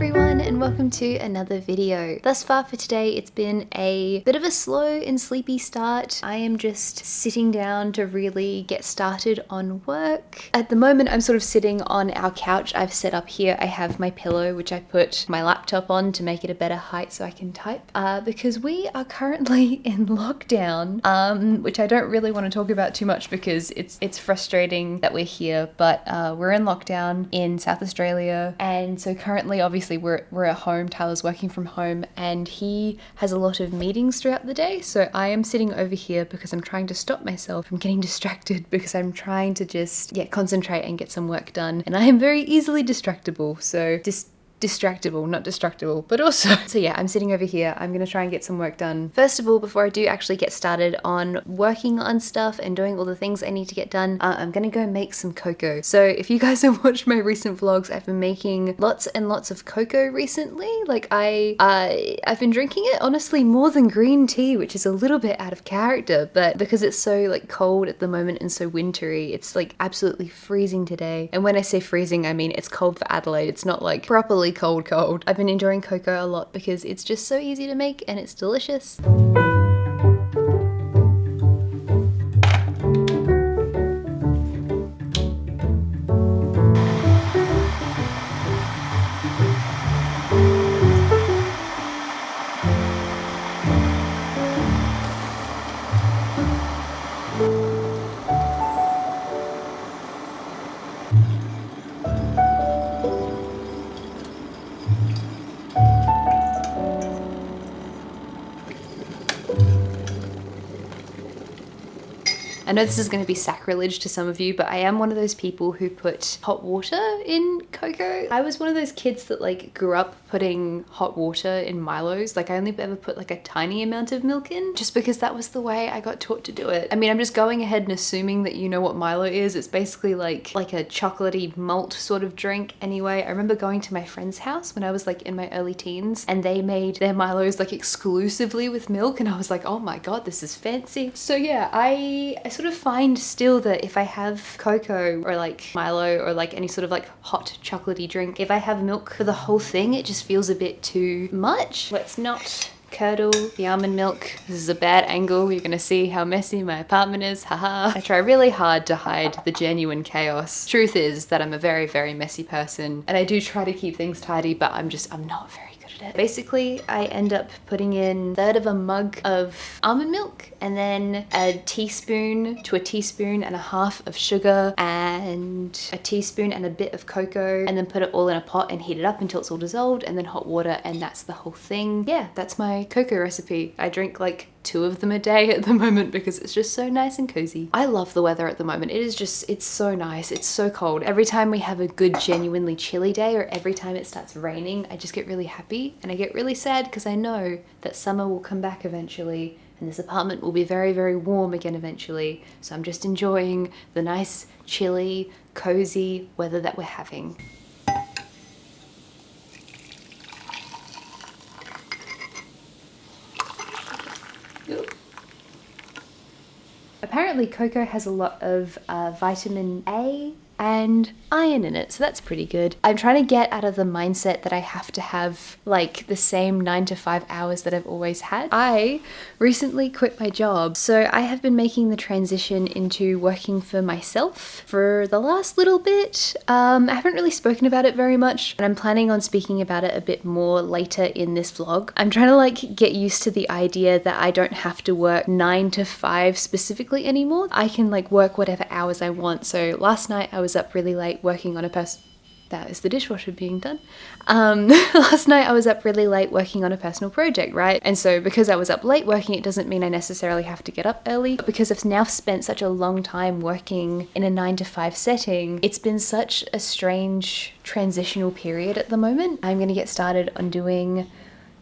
everyone and welcome to another video. Thus far for today it's been a bit of a slow and sleepy start. I am just sitting down to really get started on work. At the moment I'm sort of sitting on our couch I've set up here. I have my pillow which I put my laptop on to make it a better height so I can type because we are currently in lockdown, which I don't really want to talk about too much because it's frustrating that we're here, but we're in lockdown in South Australia, and so currently obviously we're at home. Tyler's working from home and he has a lot of meetings throughout the day, so I am sitting over here because I'm trying to stop myself from getting distracted because I'm trying to just concentrate and get some work done, and I am very easily distractible, so distractible, not destructible, but also. So yeah, I'm sitting over here. I'm gonna try and get some work done. First of all, before I do actually get started on working on stuff and doing all the things I need to get done, I'm gonna go make some cocoa. So if you guys have watched my recent vlogs, I've been making lots and lots of cocoa recently. Like I've been drinking it honestly more than green tea, which is a little bit out of character, but because it's so like cold at the moment and so wintry, it's like absolutely freezing today. And when I say freezing, I mean it's cold for Adelaide. It's not like properly cold. I've been enjoying cocoa a lot because it's just so easy to make and it's delicious. I know this is going to be sacrilege to some of you, but I am one of those people who put hot water in cocoa. I was one of those kids that like grew up putting hot water in Milos. Like I only ever put like a tiny amount of milk in just because that was the way I got taught to do it. I mean, I'm just going ahead and assuming that you know what Milo is. It's basically like a chocolatey malt sort of drink. Anyway, I remember going to my friend's house when I was like in my early teens and they made their Milos like exclusively with milk, and I was like, oh my god, this is fancy. So yeah, I sort of find still that if I have cocoa or like Milo or like any sort of like hot chocolatey drink, if I have milk for the whole thing, it just feels a bit too much. Let's not curdle the almond milk. This is a bad angle. You're gonna see how messy my apartment is. Haha. I try really hard to hide the genuine chaos. Truth is that I'm a very, very messy person and I do try to keep things tidy, but I'm not very good at it. Basically, I end up putting in 1/3 of a mug of almond milk and then a teaspoon to a teaspoon and a half of sugar and a teaspoon and a bit of cocoa, and then put it all in a pot and heat it up until it's all dissolved, and then hot water, and that's the whole thing. Yeah, that's my cocoa recipe. I drink like 2 of them a day at the moment because it's just so nice and cozy. I love the weather at the moment. It's so nice. It's so cold. Every time we have a good genuinely chilly day, or every time it starts raining, I just get really happy and I get really sad because I know that summer will come back eventually and this apartment will be very, very warm again eventually. So I'm just enjoying the nice, chilly, cozy weather that we're having. Apparently cocoa has a lot of vitamin A and iron in it, so that's pretty good. I'm trying to get out of the mindset that I have to have like the same 9 to 5 hours that I've always had. I recently quit my job, so I have been making the transition into working for myself for the last little bit. I haven't really spoken about it very much, and I'm planning on speaking about it a bit more later in this vlog. I'm trying to like get used to the idea that I don't have to work 9 to 5 specifically anymore. I can like work whatever hours I want. So last night I was up really late working on a that is the dishwasher being done. Last night I was up really late working on a personal project, right? And so because I was up late working, it doesn't mean I necessarily have to get up early, but because I've now spent such a long time working in a 9 to 5 setting, it's been such a strange transitional period at the moment. I'm gonna get started on doing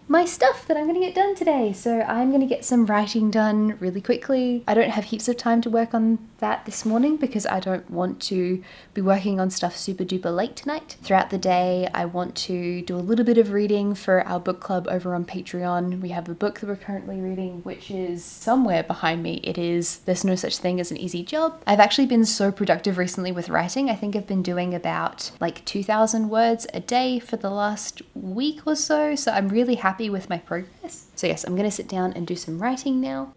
my stuff that I'm gonna get done today. So I'm gonna get some writing done really quickly. I don't have heaps of time to work on that this morning because I don't want to be working on stuff super duper late tonight. Throughout the day, I want to do a little bit of reading for our book club over on Patreon. We have a book that we're currently reading, which is somewhere behind me. It is There's No Such Thing as an Easy Job. I've actually been so productive recently with writing. I think I've been doing about like 2,000 words a day for the last week or so. So I'm really happy with my progress. So yes, I'm going to sit down and do some writing now.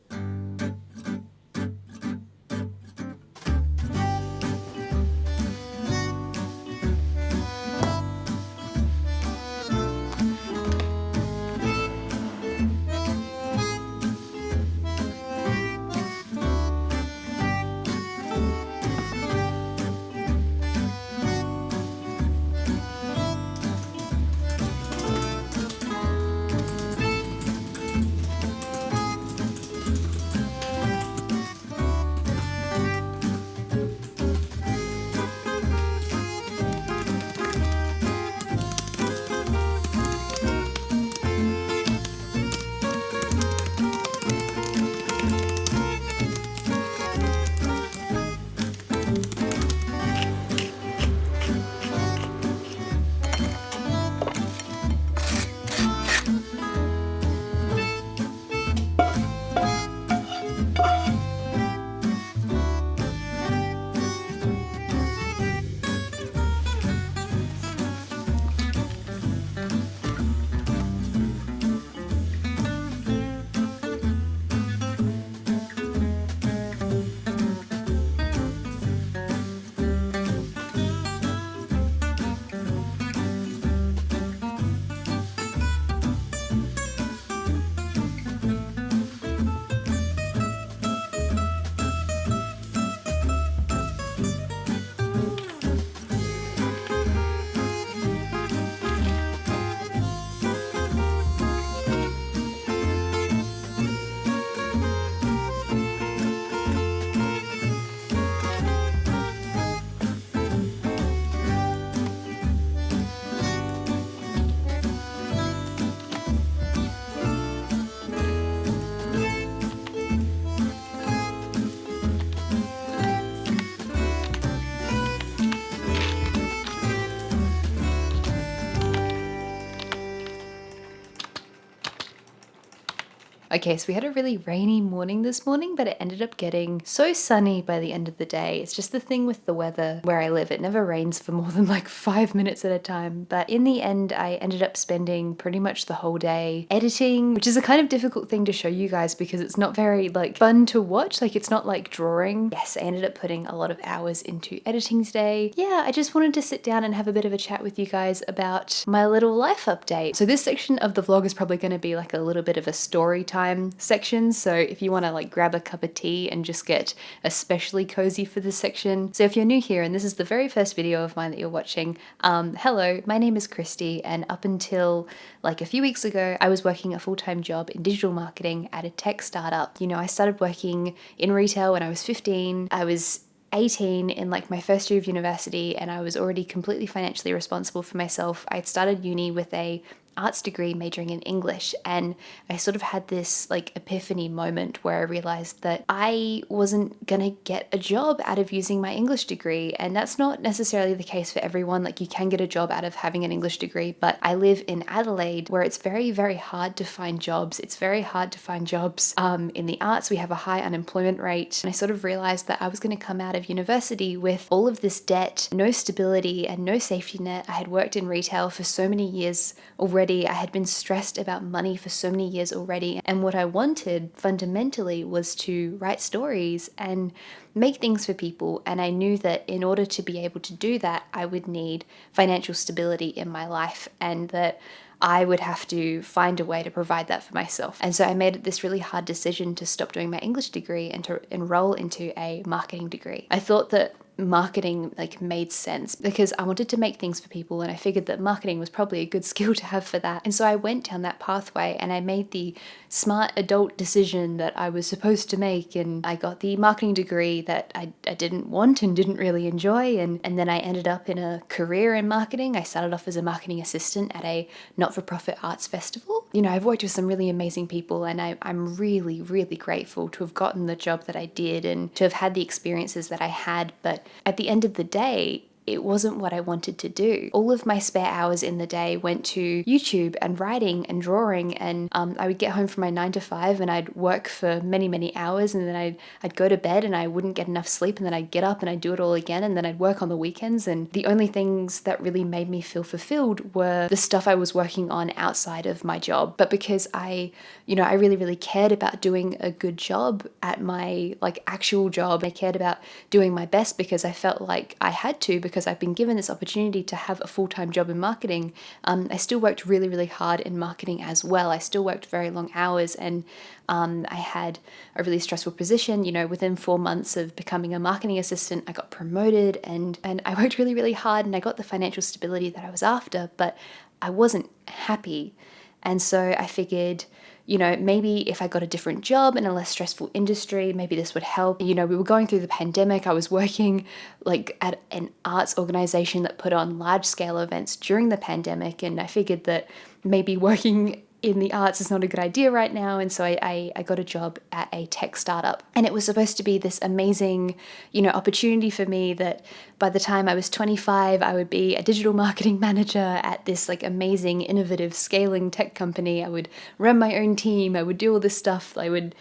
Okay, so we had a really rainy morning this morning, but it ended up getting so sunny by the end of the day. It's just the thing with the weather where I live. It never rains for more than like 5 minutes at a time. But in the end, I ended up spending pretty much the whole day editing, which is a kind of difficult thing to show you guys because it's not very like fun to watch. Like it's not like drawing. Yes, I ended up putting a lot of hours into editing today. Yeah, I just wanted to sit down and have a bit of a chat with you guys about my little life update. So this section of the vlog is probably going to be like a little bit of a story time section, so if you want to like grab a cup of tea and just get especially cozy for this section. So if you're new here and this is the very first video of mine that you're watching, hello, my name is Christy, and up until like a few weeks ago I was working a full-time job in digital marketing at a tech startup. You know, I started working in retail when I was 15. I was 18 in like my first year of university and I was already completely financially responsible for myself. I'd started uni with a arts degree majoring in English, and I sort of had this like epiphany moment where I realized that I wasn't gonna get a job out of using my English degree. And that's not necessarily the case for everyone. Like you can get a job out of having an English degree, but I live in Adelaide where it's very, very hard to find jobs. It's very hard to find jobs in the arts. We have a high unemployment rate. And I sort of realized that I was gonna come out of university with all of this debt, no stability and no safety net. I had worked in retail for so many years already. I had been stressed about money for so many years already, and what I wanted fundamentally was to write stories and make things for people. And I knew that in order to be able to do that, I would need financial stability in my life, and that I would have to find a way to provide that for myself. And so I made this really hard decision to stop doing my English degree and to enroll into a marketing degree. I thought that marketing like made sense because I wanted to make things for people, and I figured that marketing was probably a good skill to have for that. And so I went down that pathway and I made the smart adult decision that I was supposed to make, and I got the marketing degree that I didn't want and didn't really enjoy. And then I ended up in a career in marketing. I started off as a marketing assistant at a not-for-profit arts festival. You know, I've worked with some really amazing people, and I'm really, really grateful to have gotten the job that I did and to have had the experiences that I had. But at the end of the day, it wasn't what I wanted to do. All of my spare hours in the day went to YouTube and writing and drawing, and I would get home from my 9 to 5 and I'd work for many, many hours, and then I'd go to bed and I wouldn't get enough sleep, and then I'd get up and I'd do it all again, and then I'd work on the weekends. And the only things that really made me feel fulfilled were the stuff I was working on outside of my job. But because I really, really cared about doing a good job at my actual job, I cared about doing my best because I felt like I had to, because I've been given this opportunity to have a full-time job in marketing. I still worked really, really hard in marketing as well. I still worked very long hours, and I had a really stressful position. You know, within 4 months of becoming a marketing assistant, I got promoted, and I worked really, really hard, and I got the financial stability that I was after, but I wasn't happy. And so I figured, you know, maybe if I got a different job in a less stressful industry, maybe this would help. You know, we were going through the pandemic. I was working at an arts organization that put on large scale events during the pandemic. And I figured that maybe working in the arts is not a good idea right now. And so I got a job at a tech startup, and it was supposed to be this amazing, opportunity for me that by the time I was 25, I would be a digital marketing manager at this amazing, innovative, scaling tech company. I would run my own team. I would do all this stuff. I would,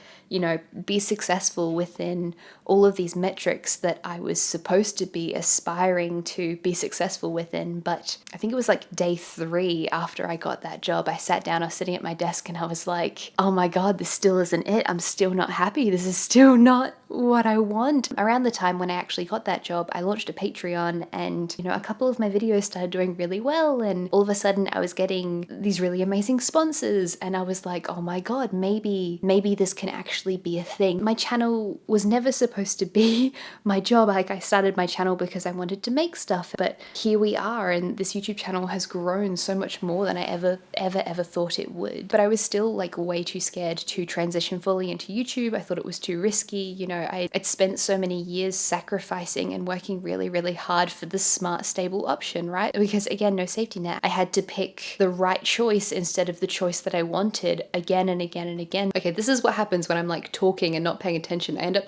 be successful within all of these metrics that I was supposed to be aspiring to be successful within. But I think it was day 3 after I got that job, I sat down, I was sitting at my desk, and I was like, oh my God, this still isn't it. I'm still not happy. This is still not what I want. Around the time when I actually got that job, I launched a Patreon, and a couple of my videos started doing really well, and all of a sudden I was getting these really amazing sponsors, and I was like, oh my God, maybe this can actually be a thing. My channel was never supposed to be my job. I started my channel because I wanted to make stuff, but here we are, and this YouTube channel has grown so much more than I ever thought it would. But I was still way too scared to transition fully into YouTube. I thought it was too risky. I'd spent so many years sacrificing and working really, really hard for the smart, stable option, right? Because again, no safety net. I had to pick the right choice instead of the choice that I wanted again and again and again. Okay, this is what happens when I'm talking and not paying attention. I end up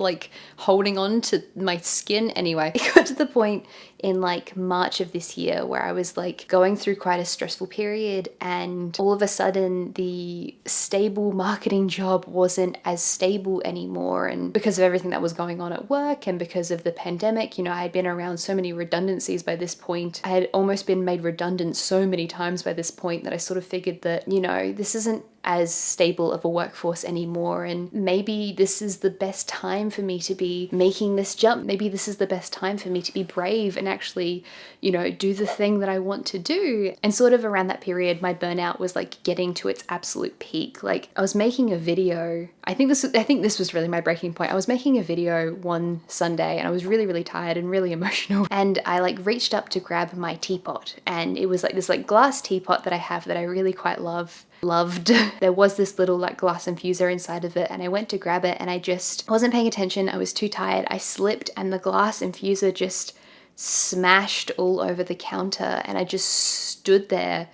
holding on to my skin. Anyway, it got to the point in March of this year where I was going through quite a stressful period, and all of a sudden the stable marketing job wasn't as stable anymore. And because of everything that was going on at work and because of the pandemic, I had been around so many redundancies by this point. I had almost been made redundant so many times by this point that I sort of figured that, this isn't as stable of a workforce anymore, and maybe this is the best time for me to be making this jump. Maybe this is the best time for me to be brave and actually, do the thing that I want to do. And sort of around that period, my burnout was getting to its absolute peak. I was making a video. I think this was really my breaking point. I was making a video one Sunday, and I was really, really tired and really emotional. And I reached up to grab my teapot, and it was this glass teapot that I have that I really quite loved. There was this little glass infuser inside of it, and I went to grab it, and I just wasn't paying attention. I was too tired. I slipped, and the glass infuser just smashed all over the counter, and I just stood there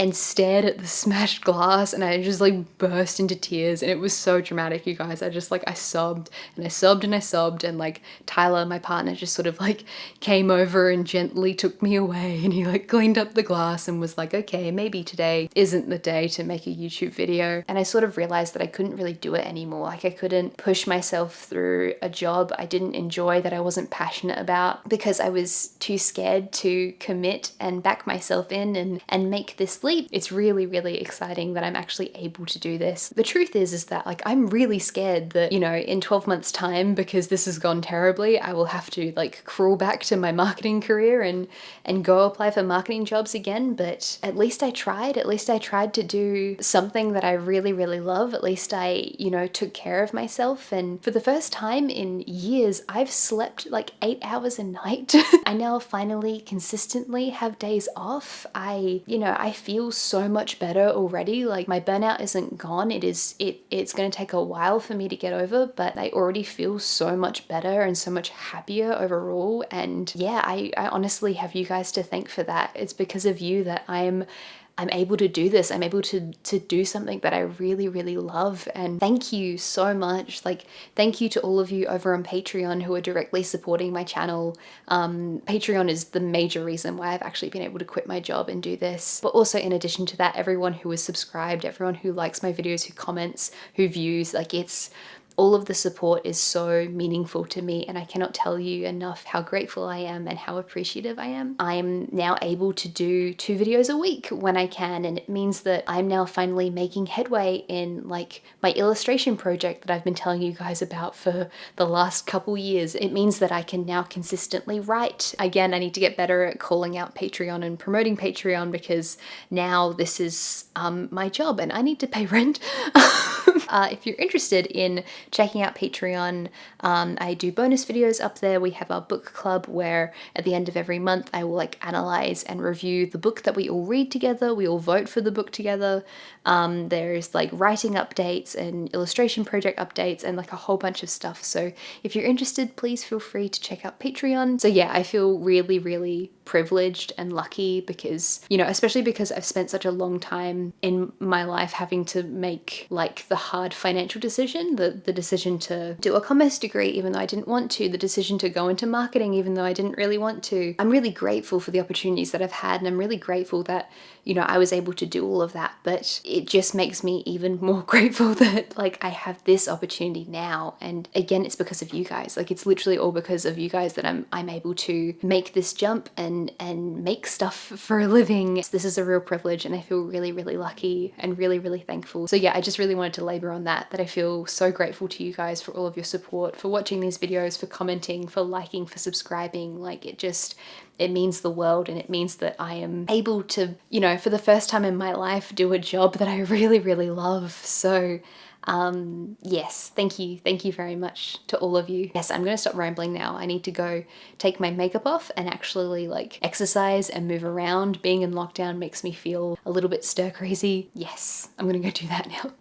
and stared at the smashed glass, and I just burst into tears, and it was so dramatic, you guys. I just I sobbed and I sobbed and I sobbed, and Tyler, my partner, just sort of came over and gently took me away, and he cleaned up the glass and was okay, maybe today isn't the day to make a YouTube video. And I sort of realized that I couldn't really do it anymore. I couldn't push myself through a job I didn't enjoy, that I wasn't passionate about, because I was too scared to commit and back myself in and make this leap. It's really, really exciting that I'm actually able to do this. The truth is that I'm really scared that, in 12 months time, because this has gone terribly, I will have to crawl back to my marketing career and go apply for marketing jobs again. But at least I tried. At least I tried to do something that I really, really love. At least I, took care of myself. And for the first time in years, I've slept 8 hours a night. I now finally consistently have days off. I feel feel so much better already. Like my burnout isn't gone. It's going to take a while for me to get over, but I already feel so much better and so much happier overall. And yeah, I honestly have you guys to thank for that. It's because of you that I'm able to do this. I'm able to do something that I really, really love. And thank you so much. Like, thank you to all of you over on Patreon who are directly supporting my channel. Patreon is the major reason why I've actually been able to quit my job and do this. But also in addition to that, everyone who is subscribed, everyone who likes my videos, who comments, who views, like all of the support is so meaningful to me, and I cannot tell you enough how grateful I am and how appreciative I am. I'm now able to do 2 videos a week when I can, and it means that I'm now finally making headway in like my illustration project that I've been telling you guys about for the last couple years. It means that I can now consistently write. Again, I need to get better at calling out Patreon and promoting Patreon, now this is my job and I need to pay rent. If you're interested in checking out Patreon, I do bonus videos up there. We have our book club where at the end of every month I will like analyze and review the book that we all read together. We all vote for the book together. There's like writing updates and illustration project updates and like a whole bunch of stuff. So if you're interested, please feel free to check out Patreon. So yeah, I feel really, really privileged and lucky because, you know, especially because I've spent such a long time in my life having to make like the hard financial decision, the decision to do a commerce degree even though I didn't want to, the decision to go into marketing even though I didn't really want to. I'm really grateful for the opportunities that I've had, and I'm really grateful that, you know, I was able to do all of that, but it just makes me even more grateful that like I have this opportunity now. And again, it's because of you guys. Like it's literally all because of you guys that I'm able to make this jump and make stuff for a living. This is a real privilege and I feel really, really lucky and really, really thankful. So yeah, I just really wanted to labor on that I feel so grateful to you guys for all of your support, for watching these videos, for commenting, for liking, for subscribing. Like it means the world, and it means that I am able to, you know, for the first time in my life, do a job that I really, really love. So yes, thank you very much to all of you. Yes, I'm gonna stop rambling now. I need to go take my makeup off and actually like exercise and move around. Being in lockdown makes me feel a little bit stir crazy. Yes, I'm gonna go do that now.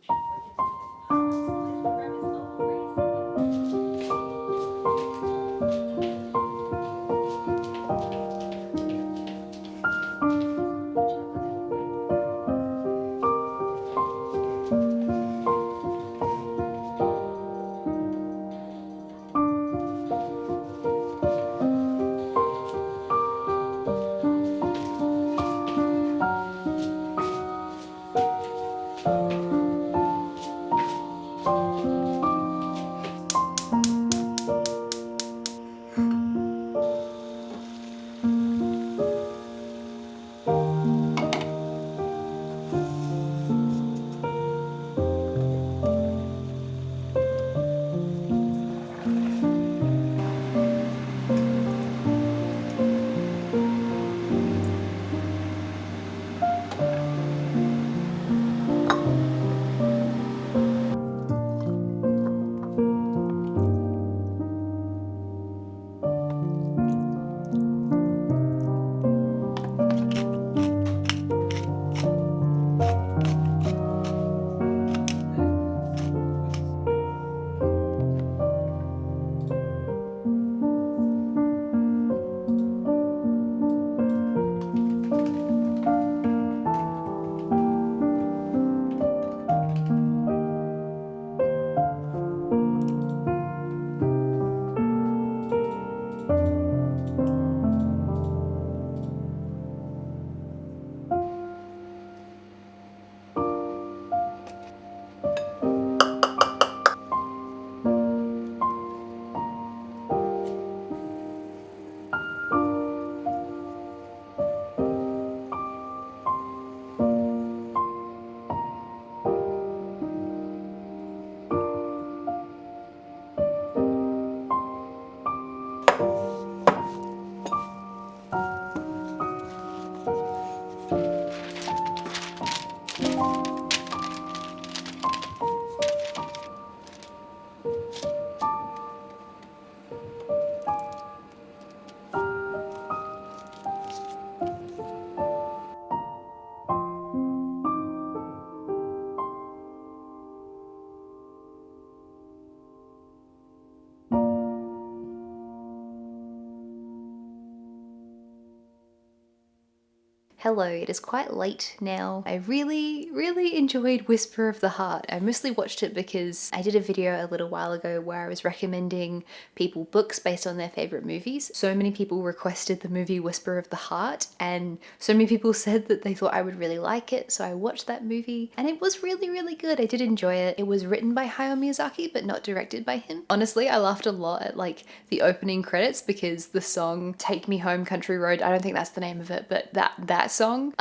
Hello, it is quite late now. I really enjoyed Whisper of the Heart. I mostly watched it because I did a video a little while ago where I was recommending people books based on their favorite movies. So many people requested the movie Whisper of the Heart, and so many people said that they thought I would really like it, so I watched that movie and it was really good. I did enjoy it. It was written by Hayao Miyazaki but not directed by him. Honestly, I laughed a lot at like the opening credits because the song Take Me Home Country Road, I don't think that's the name of it, but that song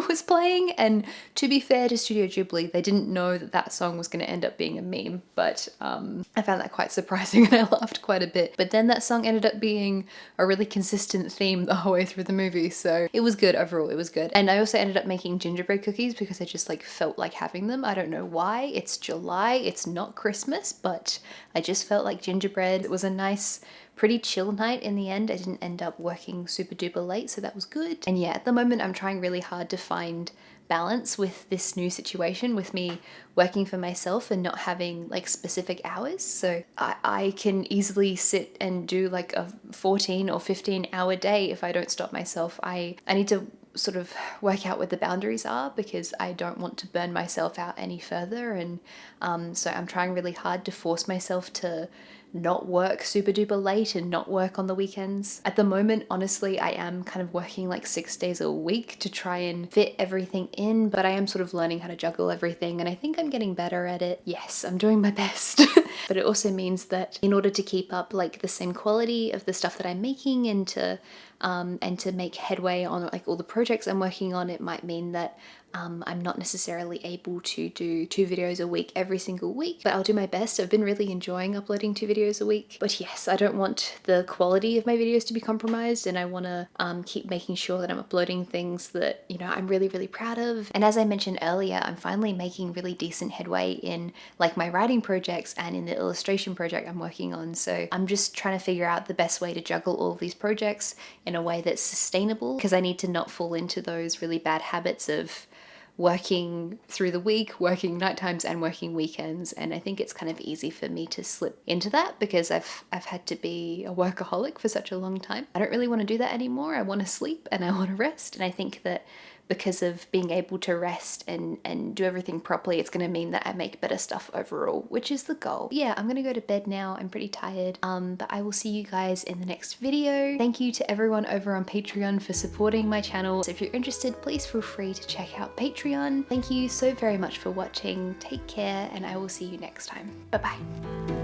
was playing, and to be fair to Studio Ghibli, they didn't know that that song was going to end up being a meme, but I found that quite surprising and I laughed quite a bit. But then that song ended up being a really consistent theme the whole way through the movie, so it was good overall, it was good. And I also ended up making gingerbread cookies because I just like felt like having them. I don't know why. It's July, it's not Christmas, but I just felt like gingerbread. It was a nice, pretty chill night in the end. I didn't end up working super duper late, so that was good. And yeah, at the moment I'm trying really hard to find balance with this new situation, with me working for myself and not having like specific hours. So I can easily sit and do like a 14 or 15 hour day if I don't stop myself. I need to sort of work out what the boundaries are because I don't want to burn myself out any further, and so I'm trying really hard to force myself to not work super duper late and not work on the weekends. At the moment, honestly, I am kind of working like 6 days a week to try and fit everything in, but I am sort of learning how to juggle everything and I think I'm getting better at it. Yes, I'm doing my best. But it also means that in order to keep up like the same quality of the stuff that I'm making and to make headway on like all the projects I'm working on, it might mean that I'm not necessarily able to do 2 videos a week every single week, but I'll do my best. I've been really enjoying uploading 2 videos a week. But yes, I don't want the quality of my videos to be compromised, and I want to keep making sure that I'm uploading things that, you know, I'm really proud of. And as I mentioned earlier, I'm finally making really decent headway in like my writing projects and in the illustration project I'm working on. So I'm just trying to figure out the best way to juggle all of these projects in a way that's sustainable, because I need to not fall into those really bad habits of working through the week, working night times and working weekends. And I think it's kind of easy for me to slip into that because I've had to be a workaholic for such a long time. I don't really want to do that anymore. I want to sleep and I want to rest. And I think that because of being able to rest and do everything properly, it's going to mean that I make better stuff overall, which is the goal. Yeah, I'm going to go to bed now. I'm pretty tired, but I will see you guys in the next video. Thank you to everyone over on Patreon for supporting my channel. So if you're interested, please feel free to check out Patreon. Thank you so very much for watching. Take care, and I will see you next time. Bye-bye.